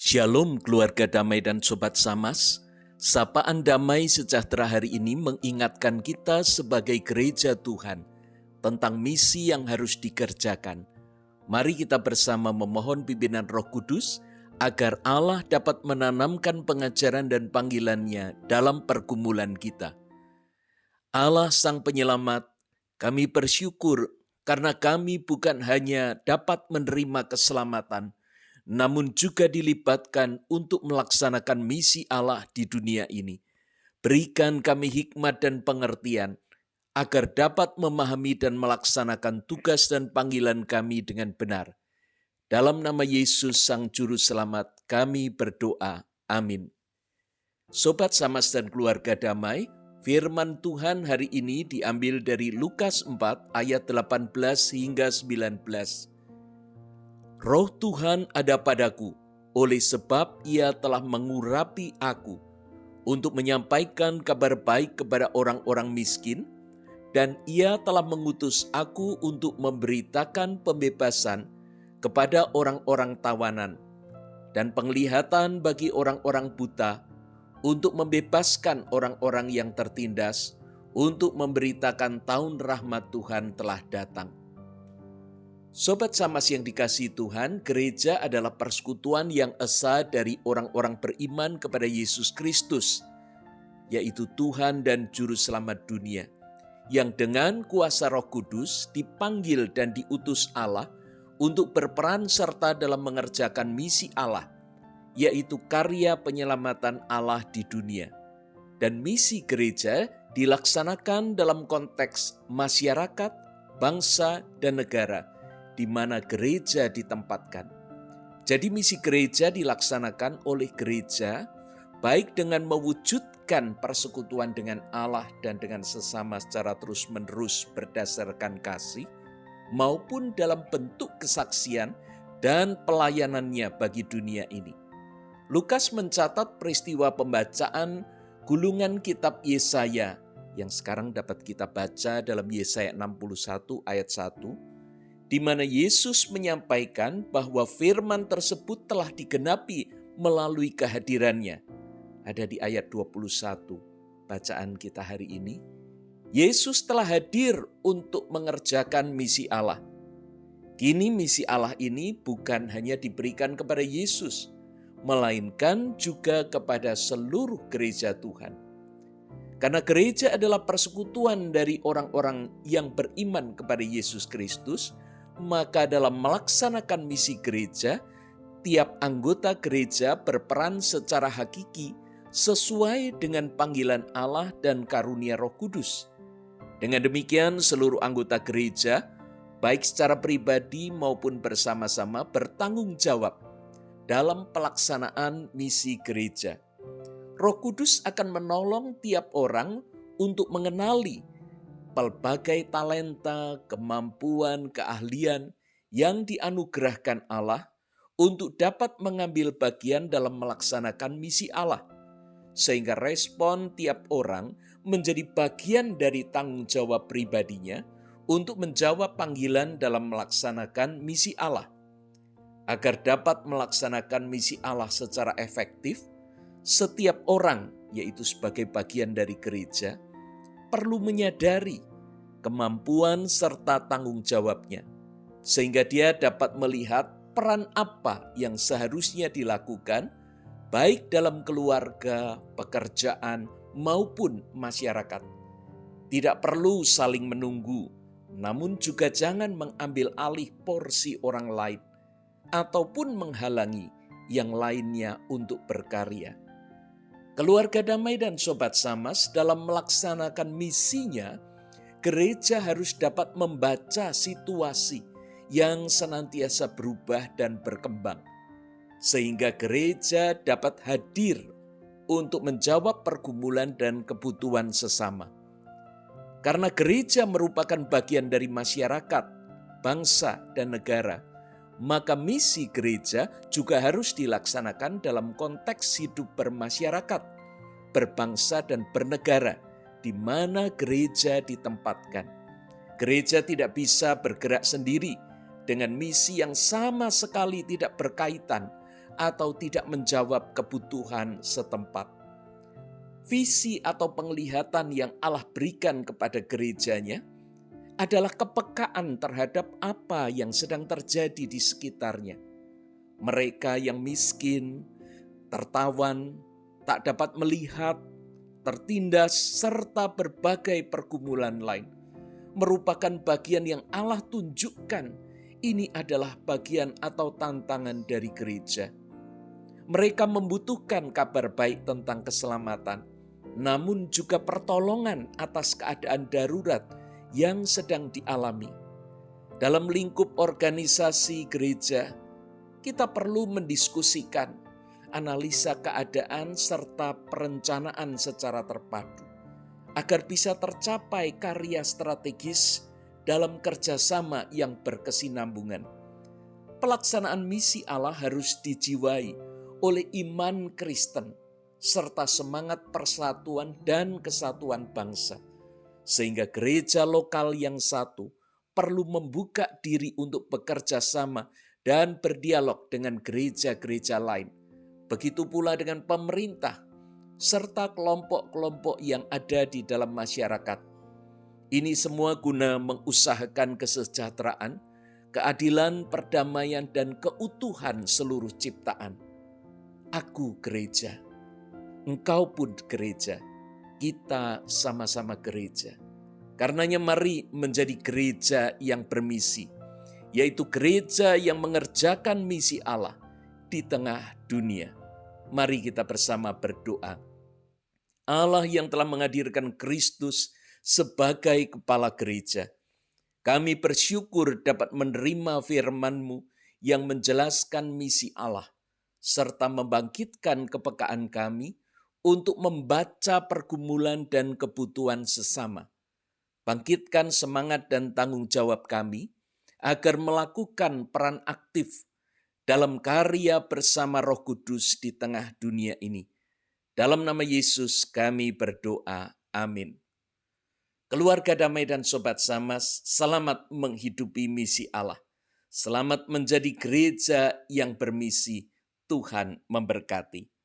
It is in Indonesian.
Shalom keluarga damai dan sobat Samas. Sapaan damai sejahtera hari ini mengingatkan kita sebagai gereja Tuhan tentang misi yang harus dikerjakan. Mari kita bersama memohon pimpinan Roh Kudus agar Allah dapat menanamkan pengajaran dan panggilannya dalam pergumulan kita. Allah Sang Penyelamat, kami bersyukur karena kami bukan hanya dapat menerima keselamatan, namun juga dilibatkan untuk melaksanakan misi Allah di dunia ini. Berikan kami hikmat dan pengertian, agar dapat memahami dan melaksanakan tugas dan panggilan kami dengan benar. Dalam nama Yesus Sang Juru Selamat, kami berdoa. Amin. Sobat Samas dan keluarga damai, firman Tuhan hari ini diambil dari Lukas 4 ayat 18 hingga 19. Roh Tuhan ada padaku, oleh sebab Ia telah mengurapi aku untuk menyampaikan kabar baik kepada orang-orang miskin, dan Ia telah mengutus aku untuk memberitakan pembebasan kepada orang-orang tawanan dan penglihatan bagi orang-orang buta, untuk membebaskan orang-orang yang tertindas, untuk memberitakan tahun rahmat Tuhan telah datang. Sobat Samas yang dikasihi Tuhan, gereja adalah persekutuan yang esa dari orang-orang beriman kepada Yesus Kristus, yaitu Tuhan dan Juru Selamat dunia, yang dengan kuasa Roh Kudus dipanggil dan diutus Allah untuk berperan serta dalam mengerjakan misi Allah, yaitu karya penyelamatan Allah di dunia. Dan misi gereja dilaksanakan dalam konteks masyarakat, bangsa, dan negara, di mana gereja ditempatkan. Jadi misi gereja dilaksanakan oleh gereja baik dengan mewujudkan persekutuan dengan Allah dan dengan sesama secara terus-menerus berdasarkan kasih, maupun dalam bentuk kesaksian dan pelayanannya bagi dunia ini. Lukas mencatat peristiwa pembacaan gulungan kitab Yesaya yang sekarang dapat kita baca dalam Yesaya 61 ayat 1, di mana Yesus menyampaikan bahwa firman tersebut telah digenapi melalui kehadirannya. Ada di ayat 21 bacaan kita hari ini. Yesus telah hadir untuk mengerjakan misi Allah. Kini misi Allah ini bukan hanya diberikan kepada Yesus, melainkan juga kepada seluruh gereja Tuhan. Karena gereja adalah persekutuan dari orang-orang yang beriman kepada Yesus Kristus, maka dalam melaksanakan misi gereja, tiap anggota gereja berperan secara hakiki sesuai dengan panggilan Allah dan karunia Roh Kudus. Dengan demikian, seluruh anggota gereja, baik secara pribadi maupun bersama-sama, bertanggung jawab dalam pelaksanaan misi gereja. Roh Kudus akan menolong tiap orang untuk mengenali pelbagai talenta, kemampuan, keahlian yang dianugerahkan Allah untuk dapat mengambil bagian dalam melaksanakan misi Allah, sehingga respon tiap orang menjadi bagian dari tanggung jawab pribadinya untuk menjawab panggilan dalam melaksanakan misi Allah. Agar dapat melaksanakan misi Allah secara efektif, setiap orang, yaitu sebagai bagian dari gereja, perlu menyadari kemampuan serta tanggung jawabnya, sehingga dia dapat melihat peran apa yang seharusnya dilakukan, baik dalam keluarga, pekerjaan, maupun masyarakat. Tidak perlu saling menunggu, namun juga jangan mengambil alih porsi orang lain, ataupun menghalangi yang lainnya untuk berkarya. Keluarga damai dan sobat Samas, dalam melaksanakan misinya, gereja harus dapat membaca situasi yang senantiasa berubah dan berkembang, sehingga gereja dapat hadir untuk menjawab pergumulan dan kebutuhan sesama. Karena gereja merupakan bagian dari masyarakat, bangsa, dan negara, maka misi gereja juga harus dilaksanakan dalam konteks hidup bermasyarakat, berbangsa, dan bernegara, di mana gereja ditempatkan. Gereja tidak bisa bergerak sendiri dengan misi yang sama sekali tidak berkaitan atau tidak menjawab kebutuhan setempat. Visi atau penglihatan yang Allah berikan kepada gerejanya adalah kepekaan terhadap apa yang sedang terjadi di sekitarnya. Mereka yang miskin, tertawan, tak dapat melihat, tertindas, serta berbagai pergumulan lain merupakan bagian yang Allah tunjukkan. Ini adalah bagian atau tantangan dari gereja. Mereka membutuhkan kabar baik tentang keselamatan, namun juga pertolongan atas keadaan darurat yang sedang dialami. Dalam lingkup organisasi gereja, kita perlu mendiskusikan, analisa keadaan, serta perencanaan secara terpadu, agar bisa tercapai karya strategis dalam kerjasama yang berkesinambungan. Pelaksanaan misi Allah harus dijiwai oleh iman Kristen, serta semangat persatuan dan kesatuan bangsa, sehingga gereja lokal yang satu perlu membuka diri untuk bekerja sama dan berdialog dengan gereja-gereja lain. Begitu pula dengan pemerintah, serta kelompok-kelompok yang ada di dalam masyarakat. Ini semua guna mengusahakan kesejahteraan, keadilan, perdamaian, dan keutuhan seluruh ciptaan. Aku gereja, engkau pun gereja, kita sama-sama gereja. Karenanya mari menjadi gereja yang bermisi, yaitu gereja yang mengerjakan misi Allah di tengah dunia. Mari kita bersama berdoa. Allah yang telah menghadirkan Kristus sebagai kepala gereja, kami bersyukur dapat menerima firman-Mu yang menjelaskan misi Allah, serta membangkitkan kepekaan kami untuk membaca pergumulan dan kebutuhan sesama. Bangkitkan semangat dan tanggung jawab kami agar melakukan peran aktif dalam karya bersama Roh Kudus di tengah dunia ini. Dalam nama Yesus kami berdoa. Amin. Keluarga damai dan sobat Samas, selamat menghidupi misi Allah. Selamat menjadi gereja yang bermisi. Tuhan memberkati.